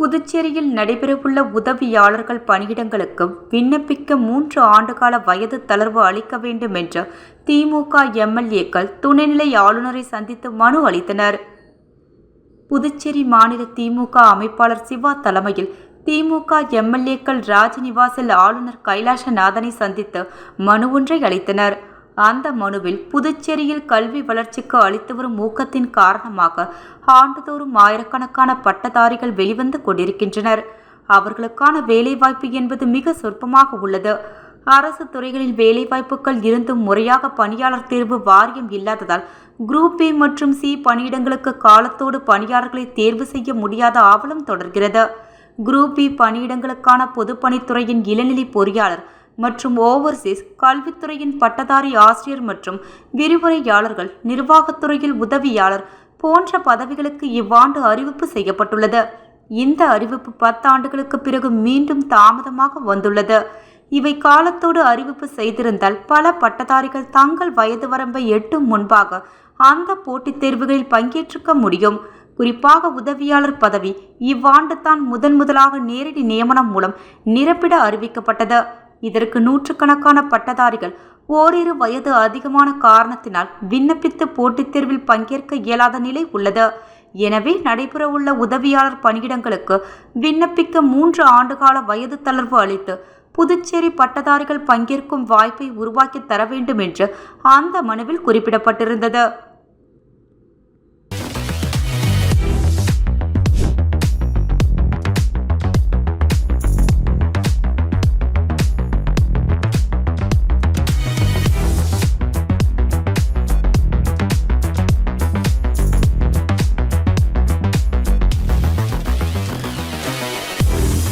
புதுச்சேரியில் நடைபெறவுள்ள உதவியாளர்கள் பணியிடங்களுக்கு விண்ணப்பிக்க 3 ஆண்டுகால வயது தளர்வு அளிக்க வேண்டும் என்று திமுக எம்எல்ஏக்கள் துணைநிலை ஆளுநரை சந்தித்து மனு அளித்தனர். புதுச்சேரி மாநில திமுக அமைப்பாளர் சிவா தலைமையில் திமுக எம்எல்ஏக்கள் ராஜ்நிவாசில் ஆளுநர் கைலாசநாதனை சந்தித்து மனு ஒன்றை அளித்தனர். அந்த மனுவில் புதுச்சேரியில் கல்வி வளர்ச்சிக்கு அளித்து வரும் ஊக்கத்தின் காரணமாக ஆண்டுதோறும் ஆயிரக்கணக்கான பட்டதாரிகள் வெளிவந்து கொண்டிருக்கின்றனர். அவர்களுக்கான வேலைவாய்ப்பு என்பது மிக சொற்பமாக உள்ளது. அரசு துறைகளில் வேலைவாய்ப்புகள் இருந்தும் முறையாக பணியாளர் தேர்வு வாரியம் இல்லாததால் குரூப் பி மற்றும் சி பணியிடங்களுக்கு காலத்தோடு பணியாளர்களை தேர்வு செய்ய முடியாத அவலம் தொடர்கிறது. குரூப் பி பணியிடங்களுக்கான பொதுப்பணித்துறையின் இளநிலை பொறியாளர் மற்றும் ஓவர்சீஸ் கல்வித்துறையின் பட்டதாரி ஆசிரியர் மற்றும் விரிவுரையாளர்கள், நிர்வாகத்துறையில் உதவியாளர் போன்ற பதவிகளுக்கு இவ்வாண்டு அறிவிப்பு செய்யப்பட்டுள்ளது. இந்த அறிவிப்பு 10 ஆண்டுகளுக்கு பிறகு மீண்டும் தாமதமாக வந்துள்ளது. இவை காலத்தோடு அறிவிப்பு செய்திருந்தால் பல பட்டதாரிகள் தங்கள் வயது வரம்பை எட்டும் முன்பாக அந்த போட்டித் தேர்வுகளில் பங்கேற்க முடியும். குறிப்பாக உதவியாளர் பதவி இவ்வாண்டு தான் முதலாக நேரடி நியமனம் மூலம் நிரப்பிட அறிவிக்கப்பட்டது. இதற்கு நூற்றுக்கணக்கான பட்டதாரிகள் ஓரிரு வயது அதிகமான காரணத்தினால் விண்ணப்பித்து போட்டித் தேர்வில் பங்கேற்க இயலாத நிலை உள்ளது. எனவே நடைபெறவுள்ள உதவியாளர் பணியிடங்களுக்கு விண்ணப்பிக்க 3 ஆண்டுகால வயது தளர்வு அளித்து புதுச்சேரி பட்டதாரிகள் பங்கேற்கும் வாய்ப்பை உருவாக்கி தர வேண்டும் என்று அந்த மனுவில் குறிப்பிடப்பட்டிருந்தது.